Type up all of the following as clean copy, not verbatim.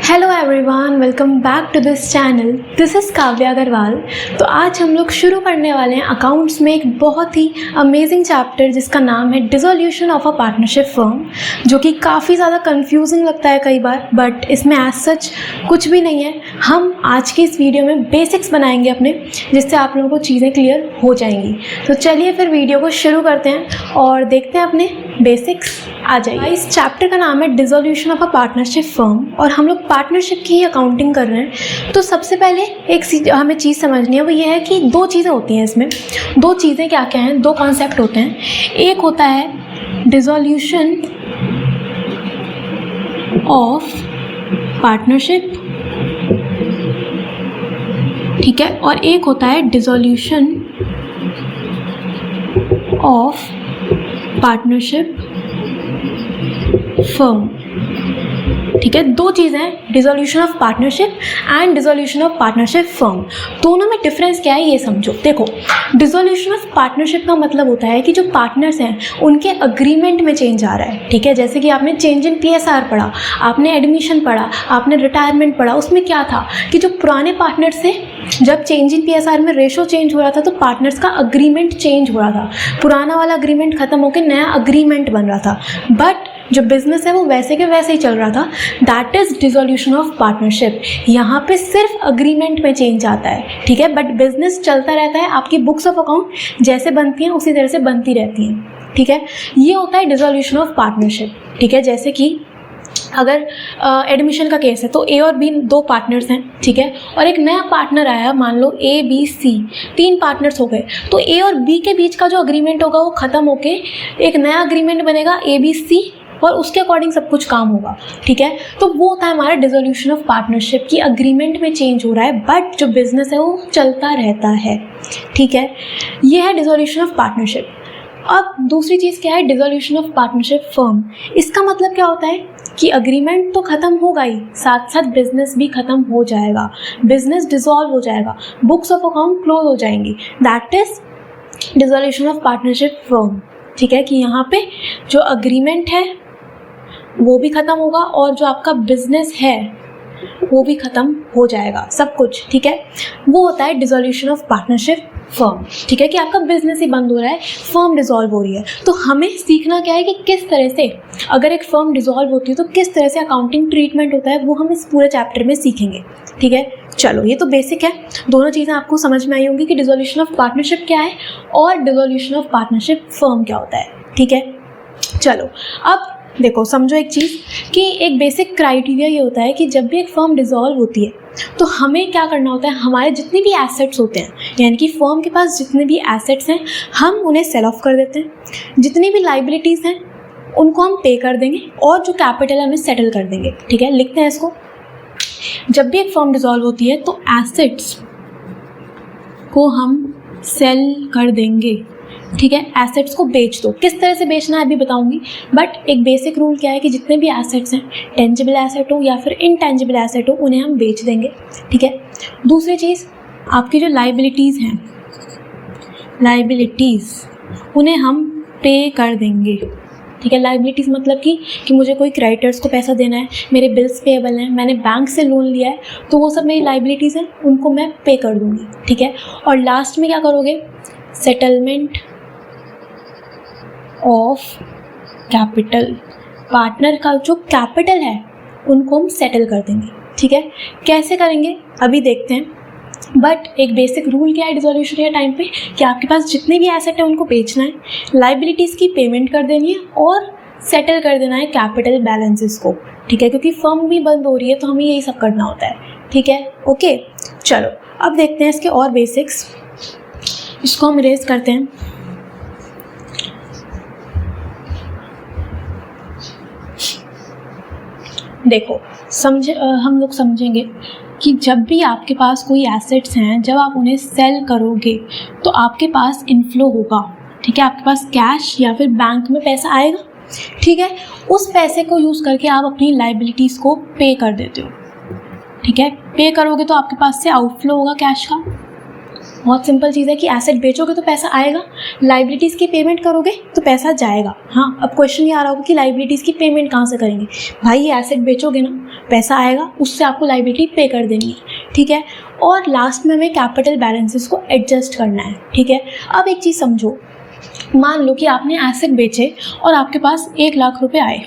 Hello everyone, welcome back to this channel. This is Kavya Agarwal. तो आज हम लोग शुरू करने वाले हैं अकाउंट्स में एक बहुत ही अमेजिंग चैप्टर जिसका नाम है dissolution of a partnership firm, जो कि काफ़ी ज़्यादा कंफ्यूजिंग लगता है कई बार, बट इसमें एज सच कुछ भी नहीं है। हम आज की इस वीडियो में बेसिक्स बनाएंगे अपने, जिससे आप लोगों को चीज़ें क्लियर हो जाएंगी। तो चलिए फिर वीडियो को शुरू करते हैं और देखते हैं अपने बेसिक्स आ जाइए। इस चैप्टर का नाम है dissolution of a partnership firm और हम लोग पार्टनरशिप की ही अकाउंटिंग कर रहे हैं। तो सबसे पहले एक हमें चीज़ समझनी है, वो ये है कि दो चीज़ें होती हैं इसमें। दो चीज़ें क्या क्या हैं, दो कॉन्सेप्ट होते हैं। एक होता है डिसोल्यूशन ऑफ पार्टनरशिप, ठीक है, और एक होता है डिसोल्यूशन ऑफ पार्टनरशिप फर्म, ठीक है। दो चीज़ें हैं, dissolution of partnership and dissolution of partnership firm. दोनों में डिफरेंस क्या है ये समझो। देखो, डिसोल्यूशन ऑफ पार्टनरशिप का मतलब होता है कि जो पार्टनर्स हैं उनके अग्रीमेंट में चेंज आ रहा है, ठीक है। जैसे कि आपने चेंज इन PSR पढ़ा, आपने एडमिशन पढ़ा, आपने रिटायरमेंट पढ़ा। उसमें क्या था कि जो पुराने पार्टनर्स थे, जब चेंज इन PSR में रेशो चेंज हो रहा था तो पार्टनर्स का अग्रीमेंट चेंज हो रहा था। पुराना वाला अग्रीमेंट खत्म होकर नया अग्रीमेंट बन रहा था, बट जो बिजनेस है वो वैसे के वैसे ही चल रहा था। That is dissolution of partnership. यहाँ पे सिर्फ अग्रीमेंट में चेंज आता है, ठीक है, बट बिजनेस चलता रहता है। आपकी बुक्स ऑफ अकाउंट जैसे बनती हैं उसी तरह से बनती रहती हैं, ठीक है। ये होता है डिसोल्यूशन ऑफ पार्टनरशिप, ठीक है। जैसे कि अगर एडमिशन का केस है तो A और B दो पार्टनर्स हैं, ठीक है, और एक नया पार्टनर आया, मान लो ABC, तीन पार्टनर्स हो गए। तो A और B के बीच का जो अग्रीमेंट होगा वो ख़त्म होके एक नया अग्रीमेंट बनेगा ABC, और उसके अकॉर्डिंग सब कुछ काम होगा, ठीक है। तो वो होता है हमारा डिसोल्यूशन ऑफ पार्टनरशिप की अग्रीमेंट में चेंज हो रहा है, बट जो बिजनेस है वो चलता रहता है, ठीक है। ये है डिसोल्यूशन ऑफ पार्टनरशिप। अब दूसरी चीज़ क्या है, डिसोल्यूशन ऑफ पार्टनरशिप फर्म। इसका मतलब क्या होता है कि अग्रीमेंट तो ख़त्म होगा ही, साथ साथ बिजनेस भी ख़त्म हो जाएगा, बिजनेस डिसॉल्व हो जाएगा, बुक्स ऑफ अकाउंट क्लोज हो जाएंगी। That is dissolution of partnership firm, ठीक है, कि यहाँ पे जो अग्रीमेंट है वो भी ख़त्म होगा और जो आपका बिजनेस है वो भी ख़त्म हो जाएगा, सब कुछ, ठीक है। वो होता है डिसोल्यूशन ऑफ पार्टनरशिप फर्म, ठीक है, कि आपका बिजनेस ही बंद हो रहा है, फर्म डिसॉल्व हो रही है। तो हमें सीखना क्या है कि किस तरह से अगर एक फर्म डिसॉल्व होती है तो किस तरह से अकाउंटिंग ट्रीटमेंट होता है, वो हम इस पूरे चैप्टर में सीखेंगे, ठीक है। चलो, ये तो बेसिक है। दोनों चीज़ें आपको समझ में आई होंगी कि डिसोल्यूशन ऑफ पार्टनरशिप क्या है और डिसोल्यूशन ऑफ पार्टनरशिप फर्म क्या होता है, ठीक है। चलो, अब देखो, समझो एक चीज़ कि एक बेसिक क्राइटेरिया ये होता है कि जब भी एक फर्म डिसॉल्व होती है तो हमें क्या करना होता है, हमारे जितने भी एसेट्स होते हैं, यानी कि फर्म के पास जितने भी एसेट्स हैं हम उन्हें सेल ऑफ कर देते हैं, जितनी भी लाइबिलिटीज़ हैं उनको हम पे कर देंगे और जो कैपिटल है हमें सेटल कर देंगे, ठीक है। लिखते हैं इसको। जब भी एक फर्म डिसॉल्व होती है तो एसेट्स को हम सेल कर देंगे, ठीक है। एसेट्स को बेच दो, किस तरह से बेचना है अभी बताऊंगी, बट एक बेसिक रूल क्या है कि जितने भी एसेट्स हैं, टेंजिबल एसेट हो या फिर इनटेंजिबल एसेट हो, उन्हें हम बेच देंगे, ठीक है। दूसरी चीज़, आपकी जो लाइबिलिटीज़ हैं, लाइबिलिटीज़ उन्हें हम पे कर देंगे, ठीक है। लाइबिलिटीज़ मतलब कि मुझे कोई क्रेडिटर्स को पैसा देना है, मेरे बिल्स पेएबल हैं, मैंने बैंक से लोन लिया है, तो वो सब मेरी लाइबिलिटीज़ हैं, उनको मैं पे कर दूँगी, ठीक है। और लास्ट में क्या करोगे, सेटलमेंट ऑफ कैपिटल। पार्टनर का जो कैपिटल है उनको हम सेटल कर देंगे, ठीक है। कैसे करेंगे अभी देखते हैं, बट एक बेसिक रूल क्या है डिसोल्यूशन के टाइम पे कि आपके पास जितने भी एसेट है उनको बेचना है, लाइबिलिटीज़ की पेमेंट कर देनी है और सेटल कर देना है कैपिटल बैलेंसेस को, ठीक है, क्योंकि फर्म भी बंद हो रही है तो हमें यही सब करना होता है, ठीक है। ओके, चलो अब देखते हैं इसके और बेसिक्स। इसको हम इरेज करते हैं। देखो, हम लोग समझेंगे कि जब भी आपके पास कोई एसेट्स हैं, जब आप उन्हें सेल करोगे तो आपके पास इनफ्लो होगा, ठीक है। आपके पास कैश या फिर बैंक में पैसा आएगा, ठीक है। उस पैसे को यूज़ करके आप अपनी लाइबिलिटीज़ को पे कर देते हो, ठीक है। पे करोगे तो आपके पास से आउटफ्लो होगा कैश का, बहुत सिंपल चीज़ है कि एसेट बेचोगे तो पैसा आएगा, लाइबिलिटीज़ की पेमेंट करोगे तो पैसा जाएगा। हाँ, अब क्वेश्चन ये आ रहा होगा कि लाइबिलिटीज़ की पेमेंट कहाँ से करेंगे। भाई ये एसेट बेचोगे ना, पैसा आएगा, उससे आपको लाइबिलिटी पे कर देनी है, ठीक है। और लास्ट में हमें कैपिटल बैलेंसेस को एडजस्ट करना है, ठीक है। अब एक चीज़ समझो, मान लो कि आपने एसेट बेचे और आपके पास 1 लाख रुपए आए,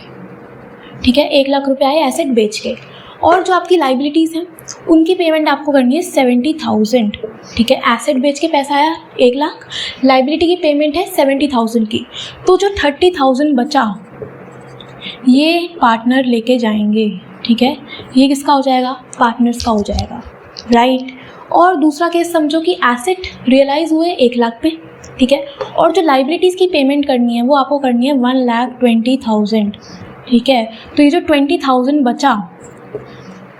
ठीक है, 1 लाख रुपए आए एसेट बेच के, और जो आपकी लाइबिलिटीज़ हैं उनकी पेमेंट आपको करनी है 70,000, ठीक है। एसेट बेच के पैसा आया 1 लाख, लाइबिलिटी की पेमेंट है 70,000 की, तो जो 30,000 बचा ये पार्टनर लेके जाएंगे, ठीक है। ये किसका हो जाएगा, पार्टनर्स का हो जाएगा, राइट। और दूसरा केस समझो कि एसेट रियलाइज़ हुए 1 लाख पे, ठीक है, और जो लाइबिलिटीज़ की पेमेंट करनी है वो आपको करनी है 1,20,000, ठीक है। तो ये जो 20,000 बचा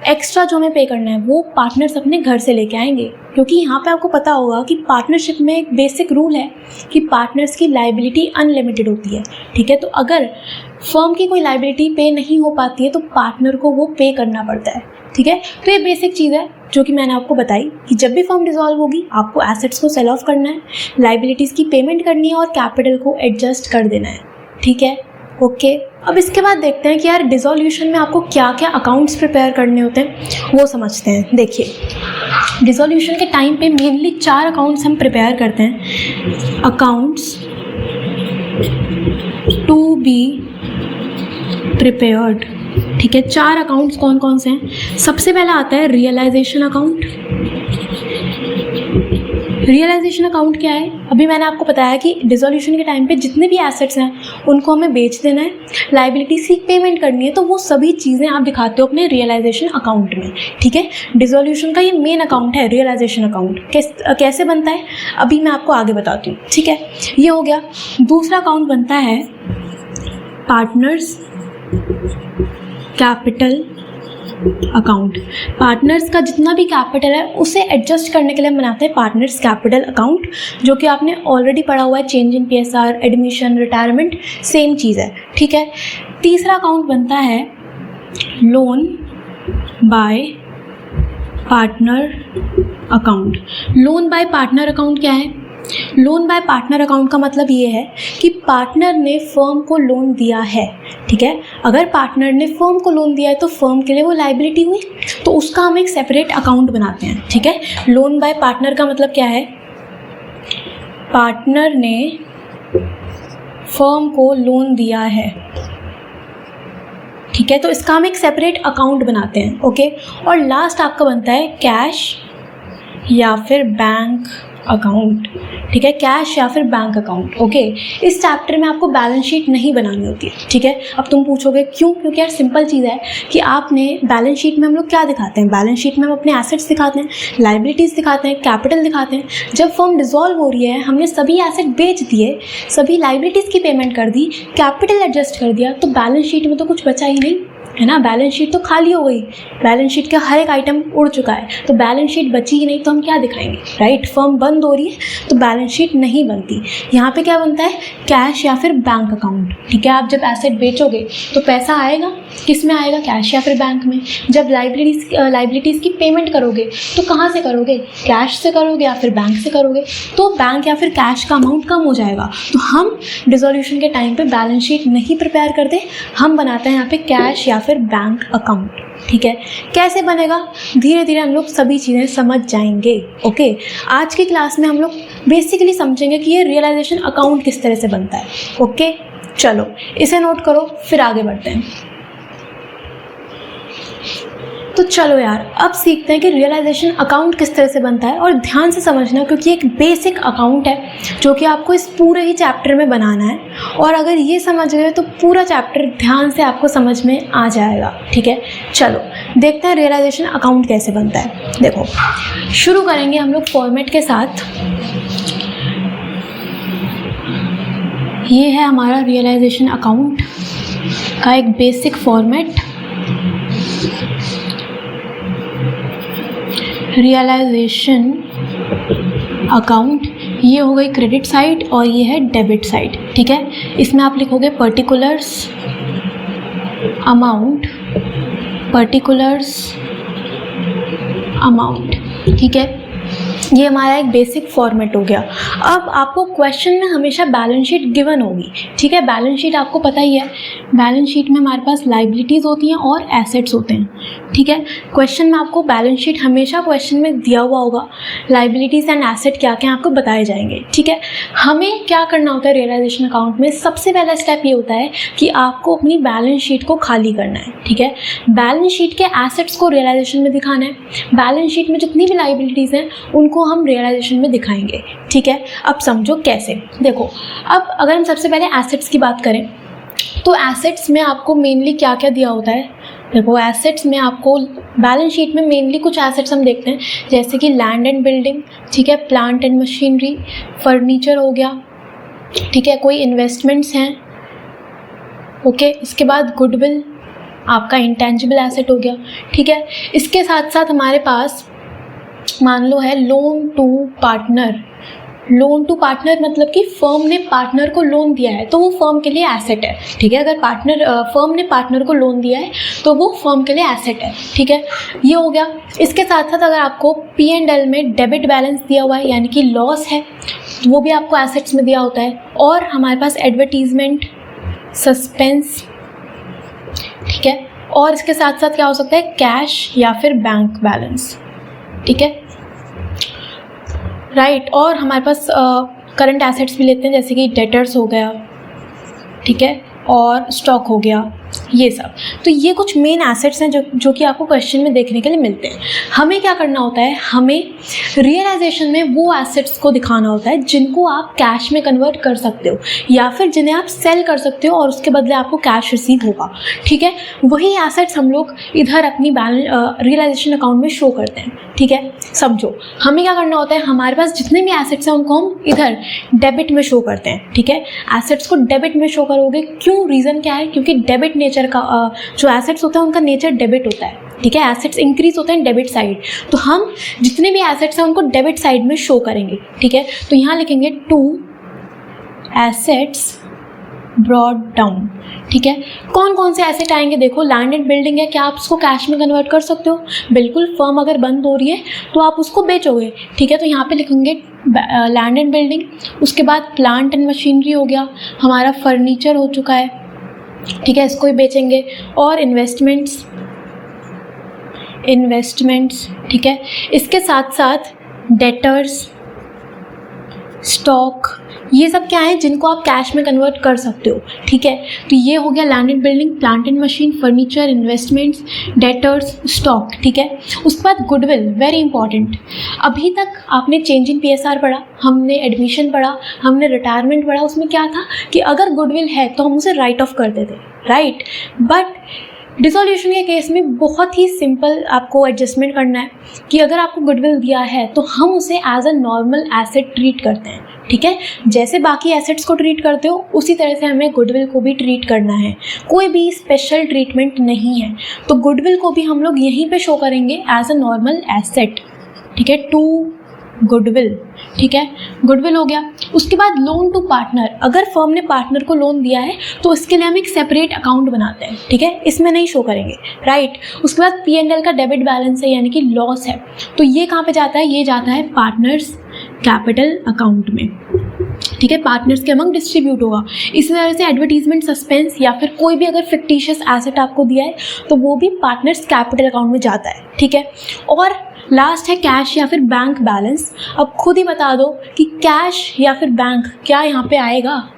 एक्स्ट्रा जो हमें पे करना है वो पार्टनर्स अपने घर से लेके आएंगे, क्योंकि यहाँ पे आपको पता होगा कि पार्टनरशिप में एक बेसिक रूल है कि पार्टनर्स की लाइबिलिटी अनलिमिटेड होती है, ठीक है। तो अगर फर्म की कोई लाइबिलिटी पे नहीं हो पाती है तो पार्टनर को वो पे करना पड़ता है, ठीक है। तो ये बेसिक चीज़ है जो कि मैंने आपको बताई कि जब भी फर्म डिसॉल्व होगी आपको एसेट्स को सेल ऑफ करना है, लाइबिलिटीज़ की पेमेंट करनी है और कैपिटल को एडजस्ट कर देना है, ठीक है, ओके। अब इसके बाद देखते हैं कि यार डिसॉल्यूशन में आपको क्या क्या अकाउंट्स प्रिपेयर करने होते हैं वो समझते हैं। देखिए, डिसॉल्यूशन के टाइम पे मेनली 4 अकाउंट्स हम प्रिपेयर करते हैं। अकाउंट्स टू बी प्रिपेयर्ड, ठीक है। 4 अकाउंट्स कौन कौन से हैं। सबसे पहला आता है रियलाइजेशन अकाउंट। रियलाइजेशन अकाउंट क्या है, अभी मैंने आपको बताया कि डिसॉल्यूशन के टाइम पे जितने भी एसेट्स हैं उनको हमें बेच देना है, लाइबिलिटीज की पेमेंट करनी है, तो वो सभी चीज़ें आप दिखाते हो अपने रियलाइजेशन अकाउंट में, ठीक है। डिसॉल्यूशन का ये मेन अकाउंट है रियलाइजेशन अकाउंट। कैसे बनता है अभी मैं आपको आगे बताती हूँ, ठीक है। ये हो गया। दूसरा अकाउंट बनता है पार्टनर्स कैपिटल अकाउंट। पार्टनर्स का जितना भी कैपिटल है उसे एडजस्ट करने के लिए हम बनाते हैं पार्टनर्स कैपिटल अकाउंट, जो कि आपने ऑलरेडी पढ़ा हुआ है, change in PSR, admission, retirement, same चीज़ है, ठीक है। तीसरा अकाउंट बनता है loan by partner account. Loan by partner account क्या है, लोन बाय पार्टनर अकाउंट का मतलब ये है कि पार्टनर ने फर्म को लोन दिया है, ठीक है। अगर पार्टनर ने फर्म को लोन दिया है तो फर्म के लिए वो लाइबिलिटी हुई, तो उसका हम एक सेपरेट अकाउंट बनाते हैं, ठीक है। लोन बाय पार्टनर का मतलब क्या है, पार्टनर ने फर्म को लोन दिया है, ठीक है, तो इसका हम एक सेपरेट अकाउंट बनाते हैं, ओके। और लास्ट आपका बनता है कैश या फिर बैंक अकाउंट, ठीक है, कैश या फिर बैंक अकाउंट, ओके। इस चैप्टर में आपको बैलेंस शीट नहीं बनानी होती है, ठीक है। अब तुम पूछोगे क्यों, क्योंकि यार सिंपल चीज़ है कि आपने बैलेंस शीट में हम लोग क्या दिखाते हैं, बैलेंस शीट में हम अपने एसेट्स दिखाते हैं, लाइबिलिटीज़ दिखाते हैं, कैपिटल दिखाते हैं। जब फर्म डिसॉल्व हो रही है, हमने सभी एसेट बेच दिए, सभी लाइबिलिटीज़ की पेमेंट कर दी, कैपिटल एडजस्ट कर दिया, तो बैलेंस शीट में तो कुछ बचा ही नहीं, है ना। बैलेंस शीट तो खाली हो गई, बैलेंस शीट का हर एक आइटम उड़ चुका है, तो बैलेंस शीट बची ही नहीं, तो हम क्या दिखाएंगे, राइट। फर्म बंद हो रही है तो बैलेंस शीट नहीं बनती। यहाँ पे क्या बनता है, कैश या फिर बैंक अकाउंट, ठीक है। आप जब एसेट बेचोगे तो पैसा आएगा, किस में आएगा, कैश या फिर बैंक में। जब लाइबिलिटीज़ की पेमेंट करोगे तो कहाँ से करोगे, कैश से करोगे या फिर बैंक से करोगे, तो बैंक या फिर कैश का अमाउंट कम हो जाएगा। तो हम डिसॉल्यूशन के टाइम पे बैलेंस शीट नहीं प्रिपेयर करते, हम बनाते हैं यहाँ पे कैश या फिर बैंक अकाउंट, ठीक है। कैसे बनेगा, धीरे धीरे हम लोग सभी चीज़ें समझ जाएंगे, ओके। आज की क्लास में हम लोग बेसिकली समझेंगे कि ये रियलाइजेशन अकाउंट किस तरह से बनता है, ओके। चलो इसे नोट करो, फिर आगे बढ़ते हैं। तो चलो यार, अब सीखते हैं कि रियलाइजेशन अकाउंट किस तरह से बनता है, और ध्यान से समझना क्योंकि एक बेसिक अकाउंट है जो कि आपको इस पूरे ही चैप्टर में बनाना है, और अगर ये समझ गए तो पूरा चैप्टर ध्यान से आपको समझ में आ जाएगा, ठीक है। चलो देखते हैं रियलाइजेशन अकाउंट कैसे बनता है। देखो, शुरू करेंगे हम लोग फॉर्मेट के साथ। ये है हमारा रियलाइजेशन अकाउंट का एक बेसिक फॉर्मेट। रियलाइजेशन अकाउंट, ये हो गई क्रेडिट साइड और ये है डेबिट साइड, ठीक है। इसमें आप लिखोगे पर्टिकुलर्स अमाउंट, पर्टिकुलर्स अमाउंट, ठीक है। ये हमारा एक बेसिक फॉर्मेट हो गया। अब आपको क्वेश्चन में हमेशा बैलेंस शीट गिवन होगी, ठीक है। बैलेंस शीट आपको पता ही है, बैलेंस शीट में हमारे पास लाइबिलिटीज़ होती हैं और एसेट्स होते हैं, ठीक है। क्वेश्चन में आपको बैलेंस शीट हमेशा क्वेश्चन में दिया हुआ होगा, लाइबिलिटीज़ एंड एसेट क्या क्या आपको बताए जाएंगे, ठीक है। हमें क्या करना होता है रियलाइजेशन अकाउंट में, सबसे पहला स्टेप ये होता है कि आपको अपनी बैलेंस शीट को खाली करना है, ठीक है। बैलेंस शीट के एसेट्स को रियलाइजेशन में दिखाना है, बैलेंस शीट में जितनी भी लाइबिलिटीज़ हैं उनको हम रियलाइजेशन में दिखाएंगे, ठीक है। अब समझो कैसे, देखो अब अगर हम सबसे पहले एसेट्स की बात करें तो एसेट्स में आपको मेनली क्या क्या दिया होता है। देखो एसेट्स में आपको बैलेंस शीट में मेनली कुछ एसेट्स हम देखते हैं, जैसे कि लैंड एंड बिल्डिंग, ठीक है, प्लांट एंड मशीनरी, फर्नीचर हो गया, ठीक है, कोई इन्वेस्टमेंट्स हैं, ओके। इसके बाद गुडविल आपका इंटेंजिबल एसेट हो गया, ठीक है। इसके साथ साथ हमारे पास मान लो है loan to partner. Loan to partner मतलब कि फर्म ने पार्टनर को लोन दिया है तो वो फर्म के लिए एसेट है, ठीक है। अगर फर्म ने पार्टनर को लोन दिया है तो वो फर्म के लिए एसेट है, ठीक है। ये हो गया। इसके साथ साथ अगर आपको P&L में डेबिट बैलेंस दिया हुआ है यानी कि लॉस है, वो भी आपको एसेट्स में दिया होता है। और हमारे पास एडवर्टीजमेंट, सस्पेंस, ठीक है। और इसके साथ साथ क्या हो सकता है, कैश या फिर बैंक बैलेंस, ठीक है, राइट। और हमारे पास करंट एसेट्स भी लेते हैं, जैसे कि डेटर्स हो गया, ठीक है, और स्टॉक हो गया, ये सब। तो ये कुछ मेन एसेट्स हैं जो कि आपको क्वेश्चन में देखने के लिए मिलते हैं। हमें क्या करना होता है, हमें रियलाइजेशन में वो एसेट्स को दिखाना होता है जिनको आप कैश में कन्वर्ट कर सकते हो या फिर जिन्हें आप सेल कर सकते हो और उसके बदले आपको कैश रिसीव होगा, ठीक है। वही एसेट्स हम लोग इधर अपनी रियलाइजेशन अकाउंट में शो करते हैं, ठीक है। समझो हमें क्या करना होता है, हमारे पास जितने भी एसेट्स हैं उनको हम इधर डेबिट में शो करते हैं, ठीक है। एसेट्स को डेबिट में शो करोगे, क्यों, रीज़न क्या है, क्योंकि डेबिट नेचर का जो एसेट्स होता है उनका नेचर डेबिट होता है, ठीक है। एसेट्स इंक्रीज होते हैं डेबिट साइड, तो हम जितने भी एसेट्स हैं उनको डेबिट साइड में शो करेंगे, ठीक है। तो यहाँ लिखेंगे टू एसेट्स ब्रॉट डाउन, ठीक है। कौन कौन से एसेट आएंगे, देखो लैंड एंड बिल्डिंग है, क्या आप उसको कैश में कन्वर्ट कर सकते हो, बिल्कुल। फर्म अगर बंद हो रही है तो आप उसको बेचोगे, ठीक है। तो यहाँ पे लिखेंगे लैंड एंड बिल्डिंग। उसके बाद प्लांट एंड मशीनरी हो गया, हमारा फर्नीचर हो चुका है, ठीक है, इसको ही बेचेंगे। और इन्वेस्टमेंट्स, ठीक है। इसके साथ साथ डेटर्स, स्टॉक, ये सब क्या है जिनको आप कैश में कन्वर्ट कर सकते हो, ठीक है। तो ये हो गया land and building, plant and machine, furniture, investments, debtors, stock, ठीक है। उसके बाद गुडविल, वेरी इंपॉर्टेंट। अभी तक आपने चेंज इन PSR पढ़ा, हमने एडमिशन पढ़ा, हमने रिटायरमेंट पढ़ा, उसमें क्या था कि अगर गुडविल है तो हम उसे राइट ऑफ करते थे, राइट। बट डिसोल्यूशन के केस में बहुत ही सिंपल आपको एडजस्टमेंट करना है कि अगर आपको गुडविल दिया है तो हम उसे as a normal asset treat करते हैं, ठीक है। जैसे बाकी एसेट्स को ट्रीट करते हो उसी तरह से हमें गुडविल को भी ट्रीट करना है, कोई भी स्पेशल ट्रीटमेंट नहीं है। तो गुडविल को भी हम लोग यहीं पे शो करेंगे एज अ नॉर्मल एसेट, ठीक है, टू गुडविल, ठीक है, गुडविल हो गया। उसके बाद लोन टू पार्टनर, अगर फर्म ने पार्टनर को लोन दिया है तो इसके लिए हम एक सेपरेट अकाउंट बनाते हैं, ठीक है, इसमें नहीं शो करेंगे, राइट। उसके बाद P&L का डेबिट बैलेंस है यानी कि लॉस है, तो ये कहाँ पे जाता है, ये जाता है पार्टनर्स कैपिटल अकाउंट में, ठीक है, पार्टनर्स के अमंग डिस्ट्रीब्यूट होगा। इसी तरह से एडवर्टीजमेंट, सस्पेंस या फिर कोई भी अगर फिक्टिशियस एसेट आपको दिया है तो वो भी पार्टनर्स कैपिटल अकाउंट में जाता है, ठीक है। और लास्ट है कैश या फिर बैंक बैलेंस। अब खुद ही बता दो कि कैश या फिर बैंक क्या यहाँ पे आएगा,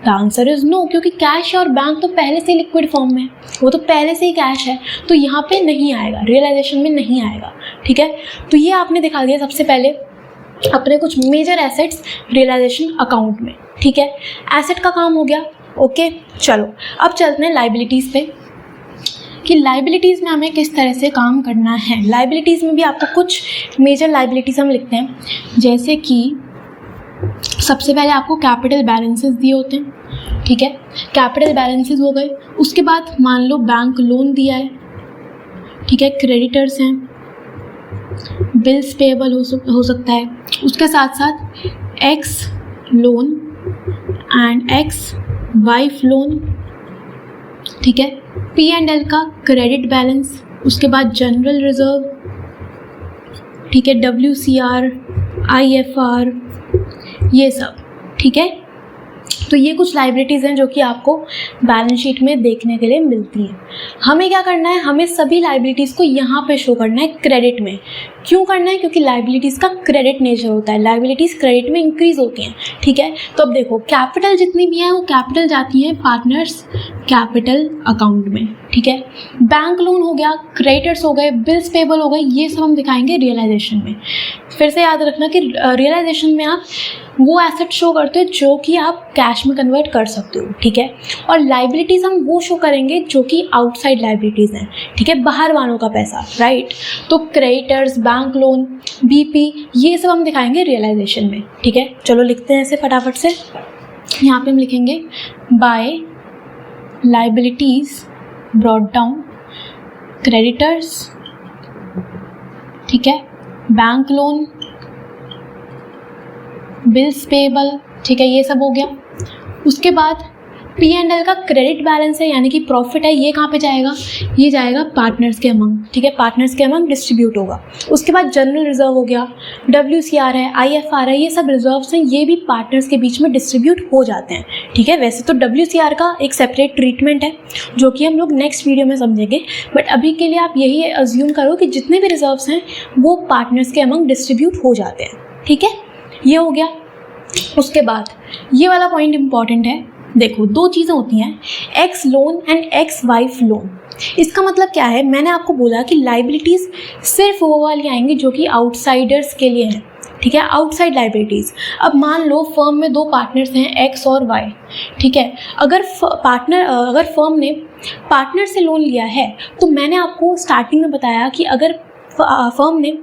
द आंसर इज़ नो, क्योंकि कैश और बैंक तो पहले से ही लिक्विड फॉर्म में, वो तो पहले से ही कैश है, तो यहाँ पे नहीं आएगा, रियलाइजेशन में नहीं आएगा, ठीक है। तो ये आपने दिखा दिया सबसे पहले अपने कुछ मेजर एसेट्स रियलाइजेशन अकाउंट में, ठीक है। एसेट का काम हो गया, ओके। चलो अब चलते हैं लाइबिलिटीज़ पे कि लाइबिलिटीज़ में हमें किस तरह से काम करना है। लाइबिलिटीज़ में भी आपको कुछ मेजर लाइबिलिटीज़ हम लिखते हैं, जैसे कि सबसे पहले आपको कैपिटल बैलेंसेस दिए होते हैं, ठीक है, कैपिटल बैलेंसेस हो गए। उसके बाद मान लो बैंक लोन दिया है, ठीक है, क्रेडिटर्स हैं, बिल्स पेएबल हो सकता है। उसके साथ साथ x loan and ex wife loan, ठीक है, P&L का क्रेडिट बैलेंस। उसके बाद जनरल रिजर्व, ठीक है, WCR, IFR, ये सब, ठीक है। तो ये कुछ लाइबिलिटीज़ हैं जो कि आपको बैलेंस शीट में देखने के लिए मिलती हैं। हमें क्या करना है, हमें सभी लाइबिलिटीज़ को यहाँ पे शो करना है क्रेडिट में। क्यों करना है? क्योंकि लाइबिलिटीज़ का क्रेडिट नेचर होता है, लाइबिलिटीज़ क्रेडिट में इंक्रीज होती हैं, ठीक है। तो अब देखो कैपिटल जितनी भी हैं वो कैपिटल जाती हैं पार्टनर्स कैपिटल अकाउंट में, ठीक है। बैंक लोन हो गया, क्रेडिटर्स हो गए, बिल्स पेबल हो गए, ये सब हम दिखाएंगे रियलाइजेशन में। फिर से याद रखना कि रियलाइजेशन में आप वो एसेट शो करते हो जो कि आप कैश में कन्वर्ट कर सकते हो, ठीक है। और लाइबिलिटीज़ हम वो शो करेंगे जो कि आउटसाइड लाइबिलिटीज़ हैं, ठीक है, बाहर वालों का पैसा, राइट। तो क्रेडिटर्स, बैंक लोन, BP, ये सब हम दिखाएंगे रियलाइजेशन में, ठीक है। चलो लिखते हैं इसे फटाफट से। यहाँ पे हम लिखेंगे by liabilities brought down, creditors, ठीक है, बैंक लोन, बिल्स पेबल, ठीक है, ये सब हो गया। उसके बाद P&L का क्रेडिट बैलेंस है यानी कि प्रॉफिट है, ये कहाँ पे जाएगा? ये जाएगा पार्टनर्स के अमंग, ठीक है, पार्टनर्स के अमंग डिस्ट्रीब्यूट होगा। उसके बाद जनरल रिजर्व हो गया, WCR है, IFR है, ये सब रिजर्व्स हैं, ये भी पार्टनर्स के बीच में डिस्ट्रीब्यूट हो जाते हैं, ठीक है। वैसे तो WCR का एक सेपरेट ट्रीटमेंट है जो कि हम लोग नेक्स्ट वीडियो में समझेंगे, बट अभी के लिए आप यही अज्यूम करो कि जितने भी रिजर्व्स हैं वो पार्टनर्स के अमंग डिस्ट्रीब्यूट हो जाते हैं, ठीक है, ये हो गया। उसके बाद ये वाला पॉइंट इंपॉर्टेंट है, देखो दो चीज़ें होती हैं, x loan and ex wife loan. इसका मतलब क्या है? मैंने आपको बोला कि लाइबिलिटीज़ सिर्फ वो वाली आएंगी जो कि आउटसाइडर्स के लिए हैं, ठीक है, आउटसाइड लाइबिलिटीज़। अब मान लो फर्म में दो पार्टनर्स हैं एक्स और वाई, ठीक है। अगर फर्म ने पार्टनर से लोन लिया है तो मैंने आपको स्टार्टिंग में बताया कि अगर फर्म ने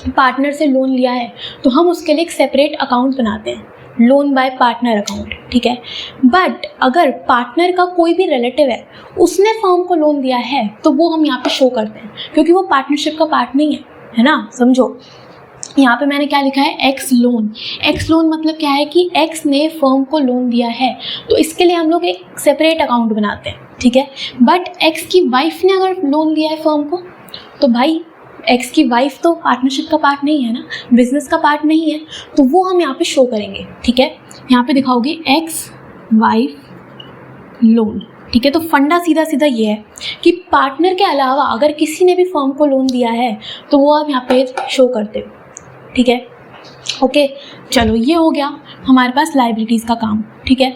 पार्टनर से लोन लिया है तो हम उसके लिए एक सेपरेट अकाउंट बनाते हैं, लोन बाय पार्टनर अकाउंट, ठीक है। बट अगर पार्टनर का कोई भी रिलेटिव है, उसने फर्म को लोन दिया है तो वो हम यहाँ पे शो करते हैं क्योंकि वो पार्टनरशिप का पार्ट नहीं है ना, समझो। यहाँ पे मैंने क्या लिखा है? X loan. एक्स लोन मतलब क्या है कि एक्स ने फर्म को लोन दिया है तो इसके लिए हम लोग एक सेपरेट अकाउंट बनाते हैं, ठीक है। बट एक्स की वाइफ ने अगर लोन दिया है फर्म को तो भाई एक्स की वाइफ तो पार्टनरशिप का पार्ट नहीं है ना, बिजनेस का पार्ट नहीं है, तो वो हम यहाँ पे शो करेंगे, ठीक है। यहाँ पे दिखाओगे एक्स वाइफ लोन, ठीक है। तो फंडा सीधा सीधा ये है कि पार्टनर के अलावा अगर किसी ने भी फर्म को लोन दिया है तो वो आप यहाँ पे शो करते हो, ठीक है। ओके, चलो ये हो गया हमारे पास लाइबिलिटीज़ का काम, ठीक है।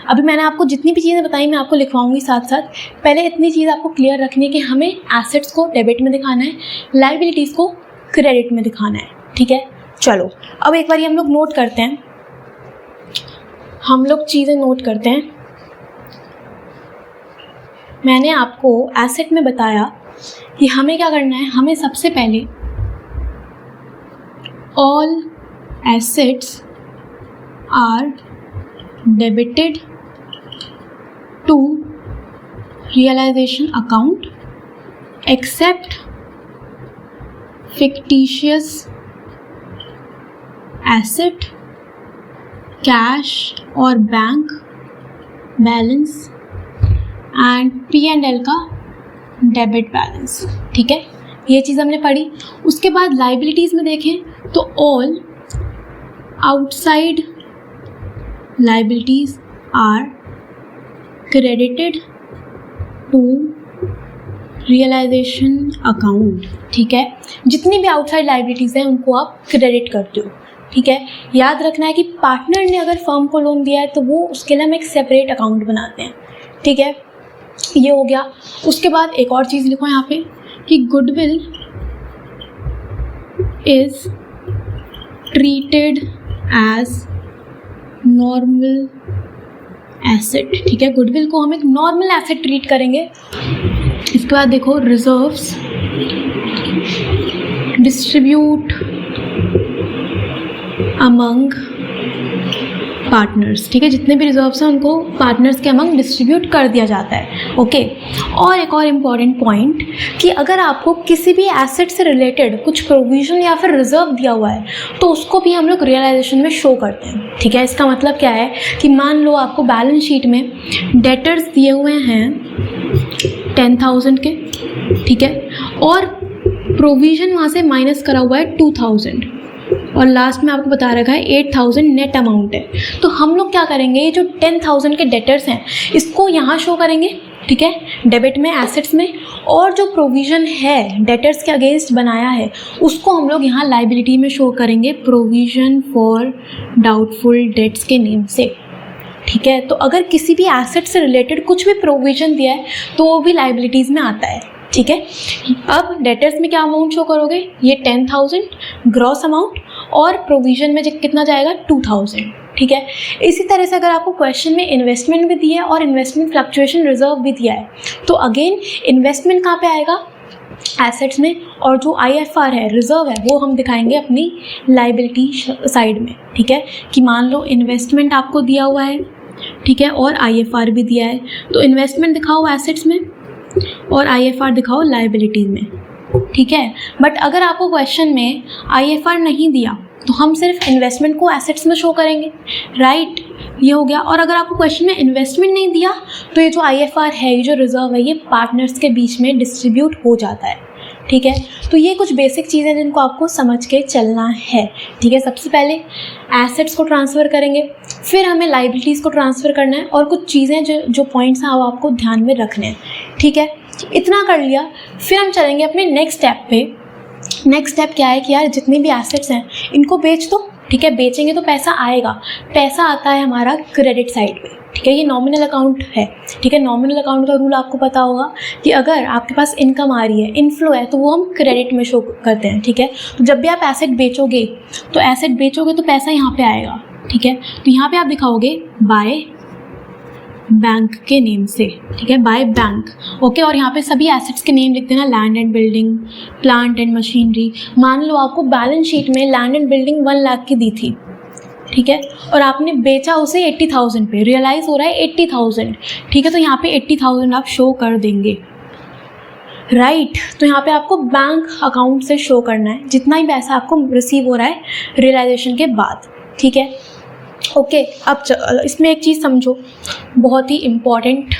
अभी मैंने आपको जितनी भी चीज़ें बताई मैं आपको लिखवाऊंगी साथ साथ। पहले इतनी चीज़ आपको क्लियर रखनी है कि हमें एसेट्स को डेबिट में दिखाना है, लाइबिलिटीज़ को क्रेडिट में दिखाना है, ठीक है। चलो अब एक बार हम लोग नोट करते हैं, हम लोग चीज़ें नोट करते हैं। मैंने आपको एसेट में बताया कि हमें क्या करना है, हमें सबसे पहले all assets are debited to realization account except fictitious asset, cash और बैंक बैलेंस एंड P&L का डेबिट बैलेंस, ठीक है। ये चीज़ हमने पढ़ी। उसके बाद लाइबिलिटीज़ में देखें तो all outside liabilities are credited to realization account, ठीक है। जितनी भी आउटसाइड लाइबिलिटीज़ हैं उनको आप क्रेडिट करते हो, ठीक है। याद रखना है कि पार्टनर ने अगर फर्म को लोन दिया है तो वो उसके लिए हम एक सेपरेट अकाउंट बनाते हैं, ठीक है। ये हो गया। उसके बाद एक और चीज़ लिखो यहाँ पे कि goodwill is treated as normal asset, ठीक है। गुडविल को हम एक नॉर्मल एसेट ट्रीट करेंगे। इसके बाद देखो रिजर्व्स डिस्ट्रीब्यूट अमंग पार्टनर्स, ठीक है। जितने भी रिजर्व्स हैं उनको पार्टनर्स के अमंग डिस्ट्रीब्यूट कर दिया जाता है, ओके। और एक और इम्पॉर्टेंट पॉइंट कि अगर आपको किसी भी एसेट से रिलेटेड कुछ प्रोविजन या फिर रिजर्व दिया हुआ है तो उसको भी हम लोग रियलाइजेशन में शो करते हैं, ठीक है। इसका मतलब क्या है कि मान लो आपको बैलेंस शीट में डेटर्स दिए हुए हैं 10,000 के, ठीक है, और प्रोविज़न वहाँ से माइनस करा हुआ है 2,000, और लास्ट में आपको बता रखा है 8,000 नेट अमाउंट है। तो हम लोग क्या करेंगे, ये जो 10,000 के डेटर्स हैं इसको यहाँ शो करेंगे, ठीक है, डेबिट में, एसेट्स में, और जो प्रोविज़न है डेटर्स के अगेंस्ट बनाया है उसको हम लोग यहाँ लाइबिलिटी में शो करेंगे, प्रोविज़न फॉर डाउटफुल डेट्स के नेम से, ठीक है। तो अगर किसी भी एसेट से रिलेटेड कुछ भी प्रोविज़न दिया है तो वो भी लाइबिलिटीज़ में आता है, ठीक है। अब डेटर्स में क्या अमाउंट शो करोगे, ये 10,000 ग्रॉस अमाउंट, और प्रोविज़न में कितना जाएगा, 2,000, ठीक है। इसी तरह से अगर आपको क्वेश्चन में इन्वेस्टमेंट भी दिया है और इन्वेस्टमेंट फ्लक्चुएशन रिजर्व भी दिया है तो अगेन इन्वेस्टमेंट कहाँ पे आएगा, एसेट्स में, और जो IFR है, रिजर्व है, वो हम दिखाएंगे अपनी लाइबिलिटी साइड में, ठीक है। कि मान लो इन्वेस्टमेंट आपको दिया हुआ है, ठीक है, और IFR भी दिया है, तो इन्वेस्टमेंट दिखाओ एसेट्स में और IFR दिखाओ लाइबिलिटीज़ में, ठीक है। बट अगर आपको क्वेश्चन में IFR नहीं दिया तो हम सिर्फ इन्वेस्टमेंट को एसेट्स में शो करेंगे, राइट, ये हो गया। और अगर आपको क्वेश्चन में इन्वेस्टमेंट नहीं दिया तो ये जो IFR है, ये जो रिजर्व है, ये पार्टनर्स के बीच में डिस्ट्रीब्यूट हो जाता है, ठीक है। तो ये कुछ बेसिक चीज़ें जिनको आपको समझ के चलना है, ठीक है। सबसे पहले एसेट्स को ट्रांसफ़र करेंगे, फिर हमें लाइबिलिटीज़ को ट्रांसफ़र करना है, और कुछ चीज़ें जो पॉइंट्स हैं वो आपको ध्यान में रखने हैं, ठीक है। इतना कर लिया, फिर हम चलेंगे अपने नेक्स्ट स्टेप पे। नेक्स्ट स्टेप क्या है कि यार जितने भी एसेट्स हैं इनको बेच दो, ठीक है। बेचेंगे तो पैसा आएगा, पैसा आता है हमारा क्रेडिट साइड पे, ठीक है। ये नॉमिनल अकाउंट है, ठीक है। नॉमिनल अकाउंट का रूल आपको पता होगा कि अगर आपके पास इनकम आ रही है, इनफ्लो है, तो वो हम क्रेडिट में शो करते हैं, ठीक है। तो जब भी आप एसेट बेचोगे तो पैसा यहाँ पे आएगा, ठीक है। तो यहाँ पे आप दिखाओगे बाय बैंक के नेम से, ठीक है, बाय बैंक, ओके। और यहाँ पे सभी एसेट्स के नेम लिख देना, land and building, plant and machinery. मान लो आपको बैलेंस शीट में लैंड एंड बिल्डिंग 1 लाख की दी थी, ठीक है, और आपने बेचा उसे 80,000 पे, रियलाइज़ हो रहा है 80,000, ठीक है। तो यहाँ पे 80,000 आप शो कर देंगे, राइट। तो यहाँ पे आपको बैंक अकाउंट से शो करना है जितना ही पैसा आपको रिसीव हो रहा है रियलाइजेशन के बाद, ठीक है, ओके। अब इसमें एक चीज़ समझो, बहुत ही इम्पॉर्टेंट,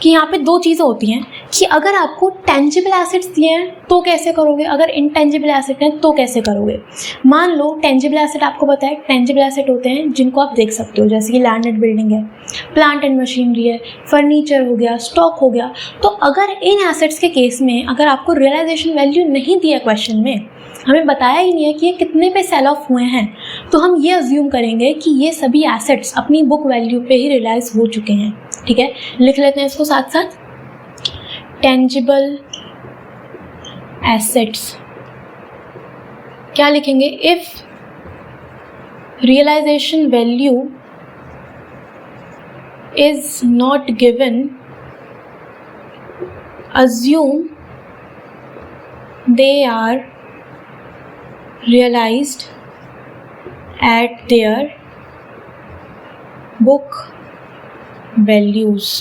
कि यहाँ पे 2 चीज़ें होती हैं कि अगर आपको टेंजिबल एसेट्स दिए हैं तो कैसे करोगे, अगर इनटेंजिबल एसेट हैं तो कैसे करोगे। मान लो टेंजिबल एसेट, आपको पता है टेंजिबल एसेट होते हैं जिनको आप देख सकते हो, जैसे कि लैंड एंड बिल्डिंग है, प्लांट एंड मशीनरी है, फर्नीचर हो गया, स्टॉक हो गया। तो अगर इन एसेट्स के केस में अगर आपको रियलाइजेशन वैल्यू नहीं दिया क्वेश्चन में, हमें बताया ही नहीं है कि ये कितने पे सेल ऑफ हुए हैं, तो हम ये अज्यूम करेंगे कि ये सभी एसेट्स अपनी बुक वैल्यू पे ही रियलाइज़ हो चुके हैं, ठीक है। लिख लेते हैं इसको साथ साथ, टेंजिबल एसेट्स क्या लिखेंगे, if realization value is not given, assume they are realized at their book values,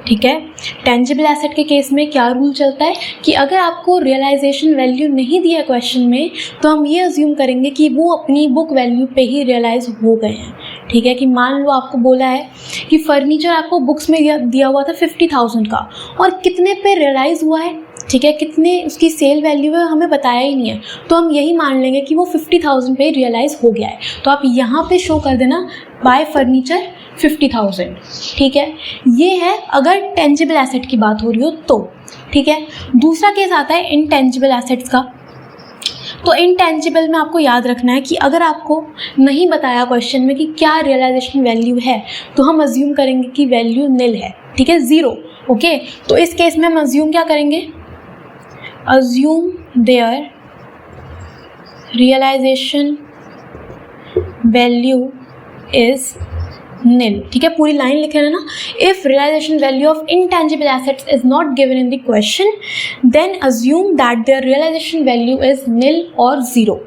ठीक है। टेंजिबल एसेट के केस में क्या रूल चलता है कि अगर आपको रियलाइजेशन वैल्यू नहीं दिया क्वेश्चन में तो हम ये अज्यूम करेंगे कि वो अपनी बुक वैल्यू पे ही रियलाइज़ हो गए हैं, ठीक है। कि मान लो आपको बोला है कि फर्नीचर आपको बुक्स में दिया हुआ था 50,000 का, और कितने पे रियलाइज़ हुआ है, ठीक है, कितने उसकी सेल वैल्यू है हमें बताया ही नहीं है, तो हम यही मान लेंगे कि वो 50,000 पे रियलाइज़ हो गया है। तो आप यहाँ पे शो कर देना बाय फर्नीचर 50,000, ठीक है। ये है अगर टेंजिबल एसेट की बात हो रही हो तो, ठीक है। दूसरा केस आता है इनटेंजिबल एसेट्स का। तो इनटेंजिबल में आपको याद रखना है कि अगर आपको नहीं बताया क्वेश्चन में कि क्या रियलाइजेशन वैल्यू है तो हम अज्यूम करेंगे कि वैल्यू निल है, ठीक है, 0, ओके। तो इस केस में हम अज्यूम क्या करेंगे, assume their realization value is nil, ठीक है। पूरी लाइन लिखे है ना, if realization value of intangible assets is not given in the question then assume that their realization value is nil और 0,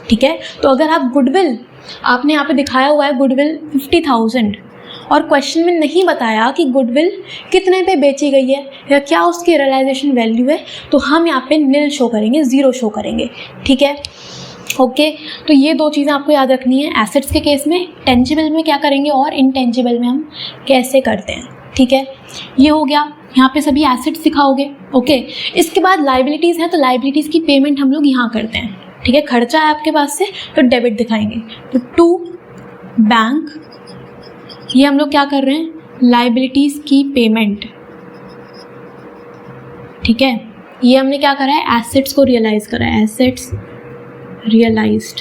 ठीक है। तो अगर आप गुडविल, आपने यहाँ पे दिखाया हुआ है गुडविल 50,000 और क्वेश्चन में नहीं बताया कि गुडविल कितने पे बेची गई है या क्या उसकी रियलाइजेशन वैल्यू है, तो हम यहाँ पे निल शो करेंगे, 0 शो करेंगे, ठीक है, ओके। तो ये 2 चीज़ें आपको याद रखनी है, एसेट्स के केस में टेंजिबल में क्या करेंगे और इनटेंजिबल में हम कैसे करते हैं, ठीक है। ये हो गया, यहाँ पे सभी एसेट्स दिखाओगे, ओके। इसके बाद लाइबिलिटीज़ हैं, तो लाइबिलिटीज़ की पेमेंट हम लोग यहाँ करते हैं, ठीक है, खर्चा है आपके पास से तो डेबिट दिखाएंगे। तो टू बैंक, ये हम लोग क्या कर रहे हैं, लाइबिलिटीज़ की पेमेंट, ठीक है। ये हमने क्या करा है, एसेट्स को रियलाइज़ करा है, एसेट्स रियलाइज्ड,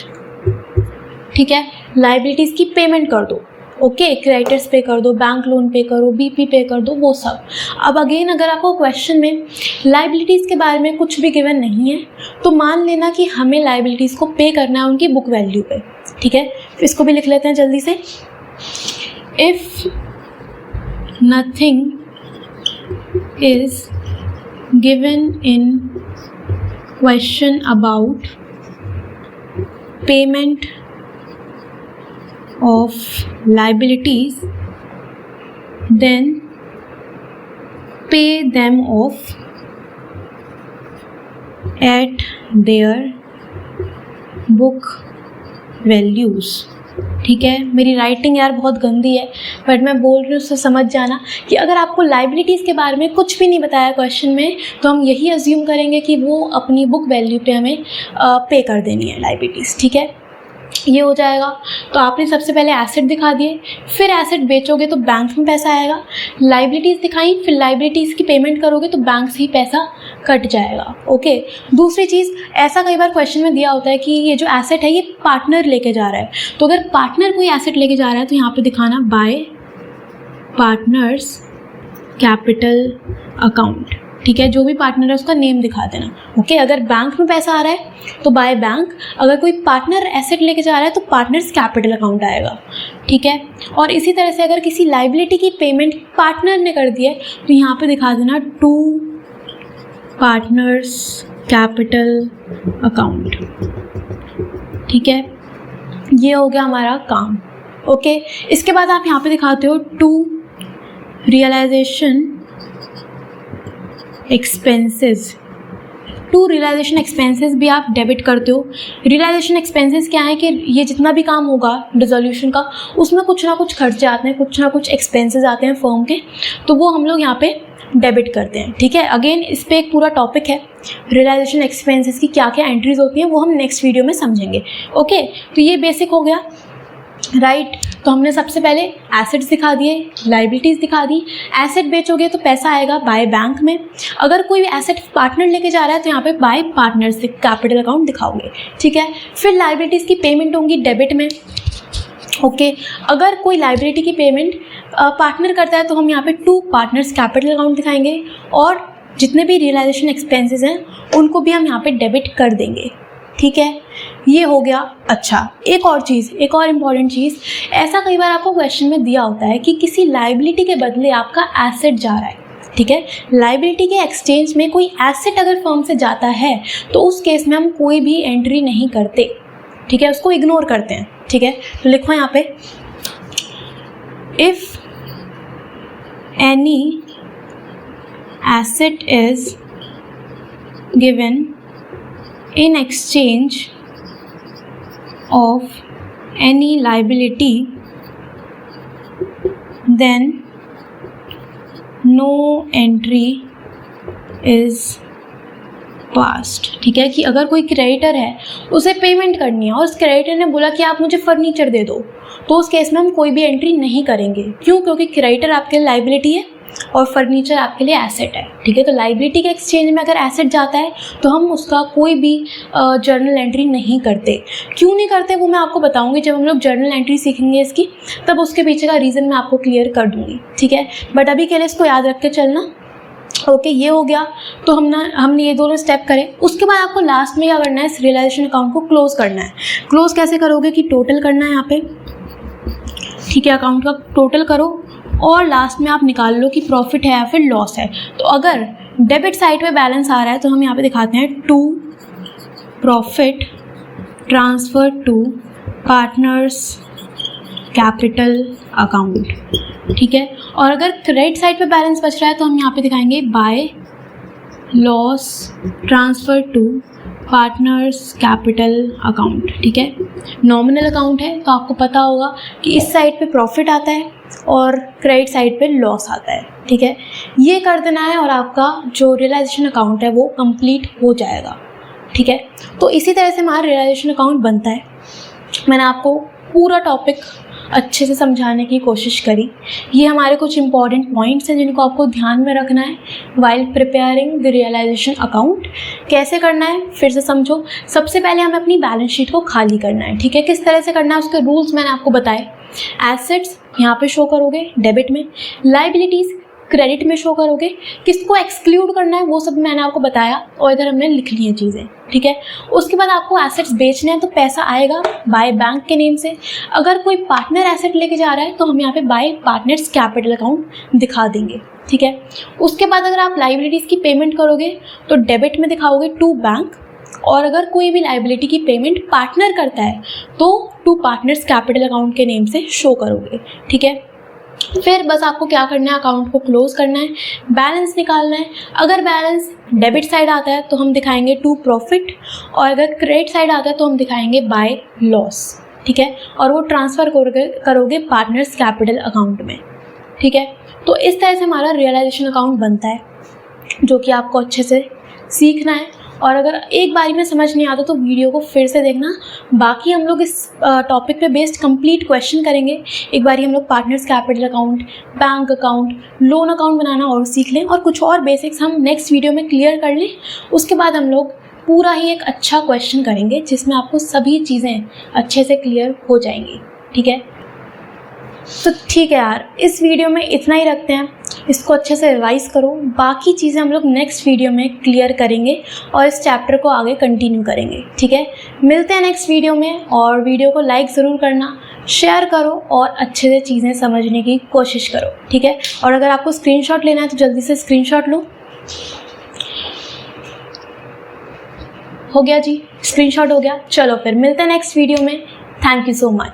ठीक है। लाइबिलिटीज़ की पेमेंट कर दो, ओके, क्रेडिटर्स पे कर दो, बैंक लोन पे करो, बीपी पे कर दो, वो सब। अब अगेन अगर आपको क्वेश्चन में लाइबिलिटीज़ के बारे में कुछ भी गिवन नहीं है तो मान लेना कि हमें लाइबिलिटीज़ को पे करना है उनकी बुक वैल्यू पे, ठीक है। इसको भी लिख लेते हैं जल्दी से। If nothing is given in question about payment of liabilities, then pay them off at their book values, ठीक है। मेरी राइटिंग यार बहुत गंदी है बट मैं बोल रही हूँ, उससे समझ जाना कि अगर आपको लाइबिलिटीज़ के बारे में कुछ भी नहीं बताया क्वेश्चन में तो हम यही अज्यूम करेंगे कि वो अपनी बुक वैल्यू पे हमें पे कर देनी है लाइबिलिटीज़, ठीक है। ये हो जाएगा। तो आपने सबसे पहले एसेट दिखा दिए, फिर एसेट बेचोगे तो बैंक में पैसा आएगा, लाइबिलिटीज़ दिखाई, फिर लाइबिलिटीज़ की पेमेंट करोगे तो बैंक से ही पैसा कट जाएगा, ओके। दूसरी चीज़, ऐसा कई बार क्वेश्चन में दिया होता है कि ये जो एसेट है ये पार्टनर लेके जा रहा है, तो अगर पार्टनर कोई एसेट लेके जा रहा है तो यहाँ पे दिखाना बाय पार्टनर्स कैपिटल अकाउंट, ठीक है। जो भी पार्टनर है उसका नेम दिखा देना, ओके। अगर बैंक में पैसा आ रहा है तो बाय बैंक, अगर कोई पार्टनर एसेट लेके जा रहा है तो पार्टनर्स कैपिटल अकाउंट आएगा, ठीक है। और इसी तरह से अगर किसी लाइबिलिटी की पेमेंट पार्टनर ने कर दी है तो यहाँ पे दिखा देना टू पार्टनर्स कैपिटल अकाउंट, ठीक है। ये हो गया हमारा काम, ओके। इसके बाद आप यहाँ पे दिखाते हो to realization expenses, to realization expenses भी आप डेबिट करते हो। रियलाइजेशन एक्सपेंसेस क्या है कि ये जितना भी काम होगा डिसोल्यूशन का उसमें कुछ ना कुछ खर्चे आते हैं, कुछ ना कुछ एक्सपेंसेस आते हैं फर्म के, तो वो हम लोग यहाँ पे डेबिट करते हैं, ठीक है। अगेन इस पर एक पूरा टॉपिक है, रियलाइजेशन एक्सपेंसेस की क्या क्या एंट्रीज होती हैं वो हम नेक्स्ट वीडियो में समझेंगे, ओके। तो ये बेसिक हो गया, राइट। तो हमने सबसे पहले एसेट्स दिखा दिए, लाइबिलिटीज़ दिखा दी। एसेट बेचोगे तो पैसा आएगा बाय बैंक में, अगर कोई एसेट पार्टनर लेके जा रहा है तो यहाँ पे बाय पार्टनर्स कैपिटल अकाउंट दिखाओगे, ठीक है। फिर लाइबिलिटीज़ की पेमेंट होंगी डेबिट में, ओके। अगर कोई लाइबिलिटी की पेमेंट पार्टनर करता है तो हम यहाँ पे टू पार्टनर्स कैपिटल अकाउंट दिखाएंगे और जितने भी रियलाइजेशन एक्सपेंसेस हैं उनको भी हम यहाँ पे डेबिट कर देंगे, ठीक है। ये हो गया। अच्छा, एक और चीज़, एक और इम्पॉर्टेंट चीज़, ऐसा कई बार आपको क्वेश्चन में दिया होता है कि किसी लाइबिलिटी के बदले आपका एसेट जा रहा है, ठीक है। लाइबिलिटी के एक्सचेंज में कोई एसेट अगर फर्म से जाता है तो उस केस में हम कोई भी एंट्री नहीं करते, ठीक है, उसको इग्नोर करते हैं, ठीक है। तो लिखो यहाँ पे, if any asset is given in exchange of any liability, then no entry is passed, ठीक है। कि अगर कोई क्रेडिटर है उसे पेमेंट करनी है और उस क्रेडिटर ने बोला कि आप मुझे फर्नीचर दे दो, तो उस केस में हम कोई भी एंट्री नहीं करेंगे। क्यों? क्योंकि क्रेडिटर आपके लिए लाइबिलिटी है और फर्नीचर आपके लिए एसेट है, ठीक है। तो लाइबिलिटी के एक्सचेंज में अगर एसेट जाता है तो हम उसका कोई भी जर्नल एंट्री नहीं करते। क्यों नहीं करते वो मैं आपको बताऊंगी जब हम लोग जर्नल एंट्री सीखेंगे इसकी, तब उसके पीछे का रीज़न मैं आपको क्लियर कर दूंगी, ठीक है। बट अभी के लिए इसको याद रख के चलना, ओके। ये हो गया। तो हमने ये दोनों स्टेप करें। उसके बाद आपको लास्ट में क्या करना है, इस रियलाइजेशन अकाउंट को क्लोज करना है। क्लोज कैसे करोगे कि टोटल करना है यहाँ पे, ठीक है, अकाउंट का टोटल करो और लास्ट में आप निकाल लो कि प्रॉफिट है या फिर लॉस है। तो अगर डेबिट साइड पे बैलेंस आ रहा है तो हम यहाँ पे दिखाते हैं to profit transfer to partners capital account, ठीक है। और अगर क्रेडिट साइड पे बैलेंस बच रहा है तो हम यहाँ पे दिखाएंगे by loss transfer to partners capital account, ठीक है। नॉमिनल अकाउंट है तो आपको पता होगा कि इस साइड पे प्रॉफिट आता है और क्रेडिट साइड पे लॉस आता है, ठीक है। ये कर देना है और आपका जो रियलाइजेशन अकाउंट है वो कंप्लीट हो जाएगा, ठीक है। तो इसी तरह से हमारा रियलाइजेशन अकाउंट बनता है। मैंने आपको पूरा टॉपिक अच्छे से समझाने की कोशिश करी। ये हमारे कुछ इंपॉर्टेंट पॉइंट्स हैं जिनको आपको ध्यान में रखना है while preparing the realization account. कैसे करना है फिर से समझो। सबसे पहले हमें अपनी बैलेंस शीट को खाली करना है, ठीक है। किस तरह से करना है उसके रूल्स मैंने आपको बताए। एसेट्स यहाँ पे शो करोगे डेबिट में, लाइबिलिटीज़ क्रेडिट में शो करोगे, किसको एक्सक्लूड करना है वो सब मैंने आपको बताया और इधर हमने लिख ली हैं चीज़ें, ठीक है। उसके बाद आपको एसेट्स बेचने हैं तो पैसा आएगा बाय बैंक के नेम से। अगर कोई पार्टनर एसेट लेके जा रहा है तो हम यहाँ पे बाय पार्टनर्स कैपिटल अकाउंट दिखा देंगे, ठीक है। उसके बाद अगर आप लाइबिलिटीज़ की पेमेंट करोगे तो डेबिट में दिखाओगे टू बैंक, और अगर कोई भी लाइबिलिटी की पेमेंट पार्टनर करता है तो टू पार्टनर्स कैपिटल अकाउंट के नेम से शो करोगे, ठीक है। फिर बस आपको क्या करना है, अकाउंट को क्लोज करना है, बैलेंस निकालना है। अगर बैलेंस डेबिट साइड आता है तो हम दिखाएंगे टू प्रॉफिट, और अगर क्रेडिट साइड आता है तो हम दिखाएंगे बाय लॉस, ठीक है। और वो ट्रांसफ़र करोगे पार्टनर्स कैपिटल अकाउंट में, ठीक है। तो इस तरह से हमारा रियलाइजेशन अकाउंट बनता है, जो कि आपको अच्छे से सीखना है। और अगर एक बारी में समझ नहीं आता तो वीडियो को फिर से देखना। बाकी हम लोग इस टॉपिक पे बेस्ड कंप्लीट क्वेश्चन करेंगे। एक बारी हम लोग partners capital account, bank account, loan account बनाना और सीख लें, और कुछ और बेसिक्स हम नेक्स्ट वीडियो में क्लियर कर लें। उसके बाद हम लोग पूरा ही एक अच्छा क्वेश्चन करेंगे जिसमें आपको सभी चीज़ें अच्छे से क्लियर हो जाएंगी, ठीक है। तो ठीक है यार, इस वीडियो में इतना ही रखते हैं। इसको अच्छे से रिवाइज़ करो, बाकी चीज़ें हम लोग नेक्स्ट वीडियो में क्लियर करेंगे और इस चैप्टर को आगे कंटिन्यू करेंगे, ठीक है। मिलते हैं नेक्स्ट वीडियो में, और वीडियो को लाइक ज़रूर करना, शेयर करो और अच्छे से चीज़ें समझने की कोशिश करो, ठीक है। और अगर आपको स्क्रीनशॉट लेना है तो जल्दी से स्क्रीनशॉट लो। हो गया जी, स्क्रीनशॉट हो गया। चलो फिर मिलते हैं नेक्स्ट वीडियो में। Thank you so much.